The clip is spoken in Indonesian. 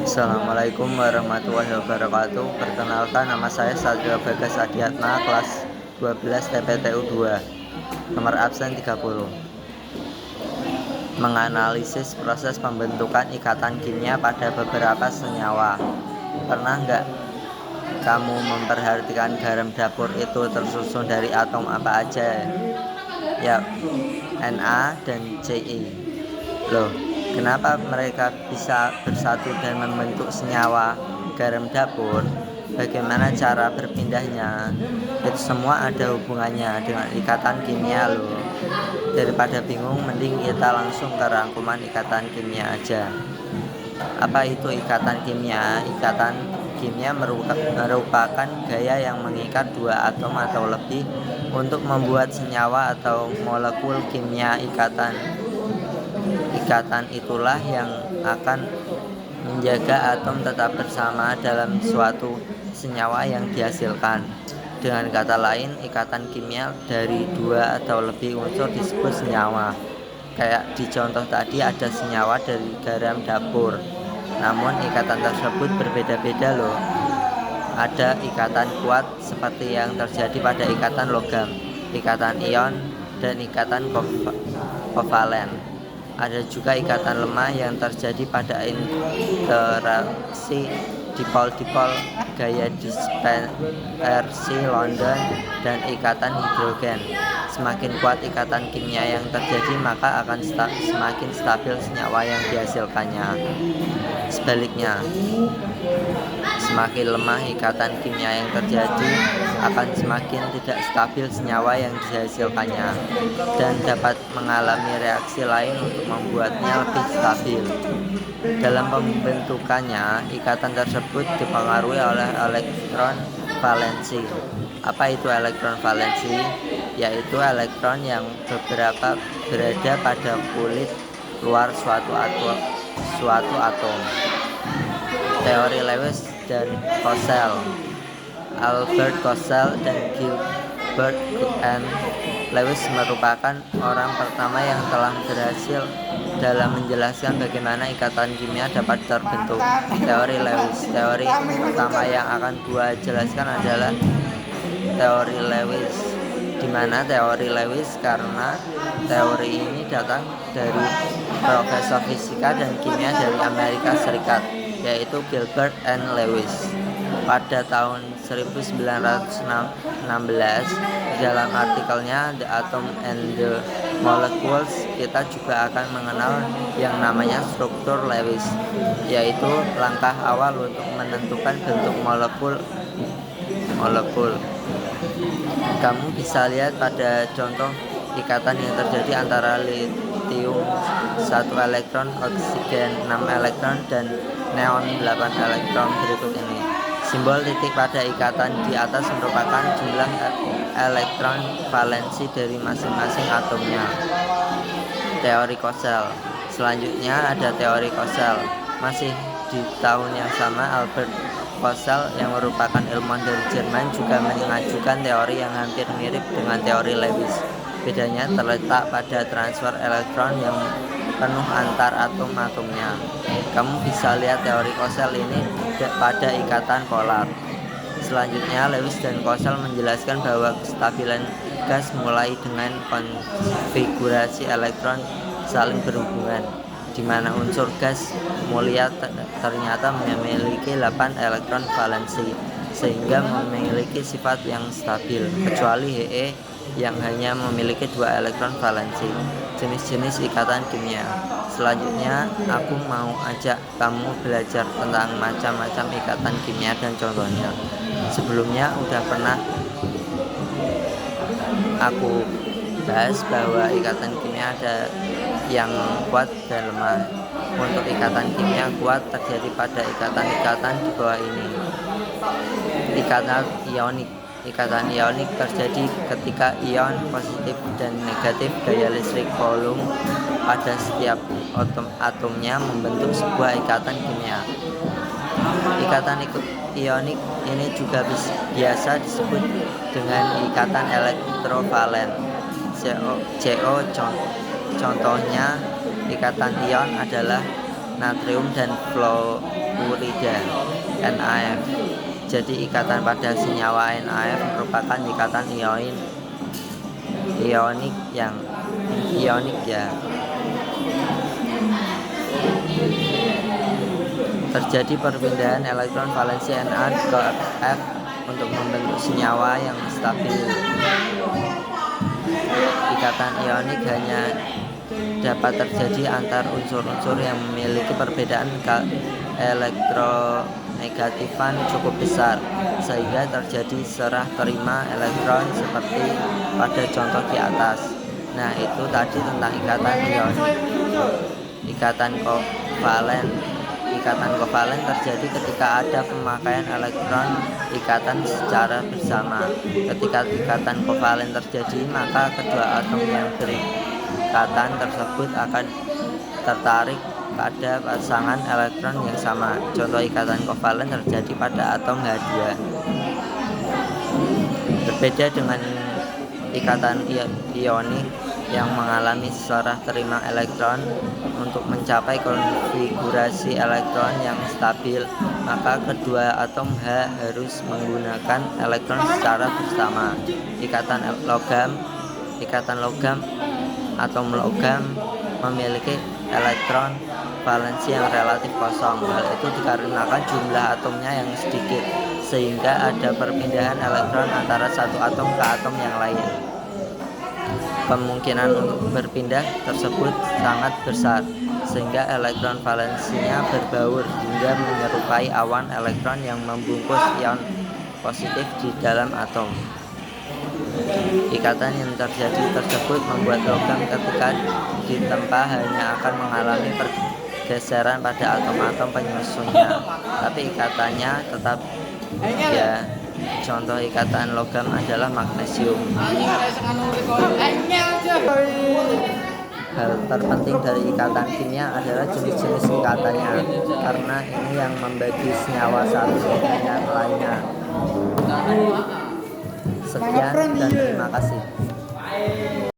Assalamualaikum warahmatullahi wabarakatuh. Perkenalkan, nama saya Satrio Bagas Adiatma, kelas 12 TPTU 2, nomor absen 30. Menganalisis proses pembentukan ikatan kimia pada beberapa senyawa. Pernah nggak kamu memperhatikan garam dapur itu tersusun dari atom apa aja? Ya, Na dan Ci. Loh, kenapa mereka bisa bersatu dan membentuk senyawa garam dapur? Bagaimana cara berpindahnya? Itu semua ada hubungannya dengan ikatan kimia loh. Daripada bingung, mending kita langsung ke rangkuman ikatan kimia aja. Apa itu ikatan kimia? Ikatan kimia merupakan gaya yang mengikat dua atom atau lebih untuk membuat senyawa atau molekul kimia. Ikatan itulah yang akan menjaga atom tetap bersama dalam suatu senyawa yang dihasilkan. Dengan kata lain, ikatan kimia dari dua atau lebih unsur disebut senyawa. Kayak di contoh tadi ada senyawa dari garam dapur. Namun ikatan tersebut berbeda-beda loh. Ada ikatan kuat seperti yang terjadi pada ikatan logam, ikatan ion, dan ikatan kovalen. Ada juga ikatan lemah yang terjadi pada interaksi dipol-dipol gaya dispersi London dan ikatan hidrogen. Semakin kuat ikatan kimia yang terjadi, maka akan semakin stabil senyawa yang dihasilkannya. Sebaliknya, semakin lemah ikatan kimia yang terjadi, akan semakin tidak stabil senyawa yang dihasilkannya dan dapat mengalami reaksi lain untuk membuatnya lebih stabil. Dalam pembentukannya, ikatan tersebut dipengaruhi oleh elektron valensi. Apa itu elektron valensi? Yaitu elektron yang berada pada kulit luar suatu atom. Teori Lewis dan Kossel. Albert Kossel dan Gilbert and Lewis merupakan orang pertama yang telah berhasil dalam menjelaskan bagaimana ikatan kimia dapat terbentuk. Teori Lewis. Teori pertama yang akan gua jelaskan adalah teori Lewis. Di mana teori Lewis? Karena teori ini datang dari profesor fisika dan kimia dari Amerika Serikat, yaitu Gilbert and Lewis. Pada tahun 1916, dalam artikelnya The Atom and the Molecules, kita juga akan mengenal yang namanya struktur Lewis, yaitu langkah awal untuk menentukan bentuk molekul. Kamu bisa lihat pada contoh ikatan yang terjadi antara litium 1 elektron, oksigen 6 elektron, dan neon 8 elektron berikut ini. Simbol titik pada ikatan di atas merupakan jumlah elektron valensi dari masing-masing atomnya. Teori Kossel. Selanjutnya ada teori Kossel. Masih di tahun yang sama, Albert Kossel yang merupakan ilmuwan dari Jerman juga mengajukan teori yang hampir mirip dengan teori Lewis. Bedanya terletak pada transfer elektron yang penuh antar atom-atomnya. Kamu bisa lihat teori Kossel ini pada ikatan polar. Selanjutnya, Lewis dan Kossel menjelaskan bahwa kestabilan gas mulai dengan konfigurasi elektron saling berhubungan, di mana unsur gas mulia ternyata memiliki 8 elektron valensi, sehingga memiliki sifat yang stabil, kecuali He yang hanya memiliki 2 elektron valensi. Jenis-jenis ikatan kimia. Selanjutnya, aku mau ajak kamu belajar tentang macam-macam ikatan kimia dan contohnya. Sebelumnya udah pernah aku bahas bahwa ikatan kimia ada yang kuat dan lemah. Untuk ikatan kimia kuat terjadi pada ikatan-ikatan di bawah ini. Ikatan ionik. Ikatan ionik terjadi ketika ion positif dan negatif gaya listrik volume pada setiap atomnya membentuk sebuah ikatan kimia. Ikatan ionik ini juga biasa disebut dengan ikatan elektrovalen. CO contohnya ikatan ion adalah natrium dan fluorida NaF. Jadi ikatan pada senyawa NaF merupakan ikatan ionik ya. Terjadi perpindahan elektron valensi Na ke F untuk membentuk senyawa yang stabil. Ikatan ionik hanya dapat terjadi antar unsur-unsur yang memiliki perbedaan elektronegatifan cukup besar, sehingga terjadi serah terima elektron seperti pada contoh di atas. Nah, itu tadi tentang ikatan ionik. Ikatan kovalen terjadi ketika ada pemakaian elektron ikatan secara bersama. Ketika ikatan kovalen terjadi, maka kedua atom yang berikatan tersebut akan tertarik pada pasangan elektron yang sama. Contoh ikatan kovalen terjadi pada atom H2. Berbeda dengan ikatan ionik yang mengalami serah terima elektron, untuk mencapai konfigurasi elektron yang stabil, maka kedua atom H harus menggunakan elektron secara bersama. Atom logam memiliki elektron valensi yang relatif kosong. Hal itu dikarenakan jumlah atomnya yang sedikit, sehingga ada perpindahan elektron antara satu atom ke atom yang lain. Kemungkinan untuk berpindah tersebut sangat besar, sehingga elektron valensinya berbaur hingga menyerupai awan elektron yang membungkus ion positif di dalam atom. Ikatan yang terjadi tersebut membuat logam ketika ditempa hanya akan mengalami pergeseran pada atom-atom penyusunnya, tapi ikatannya tetap ya. Contoh ikatan logam adalah magnesium. Hal terpenting dari ikatan kimia adalah jenis-jenis ikatannya, karena ini yang membagi senyawa satu dengan lainnya. Sekian dan terima kasih.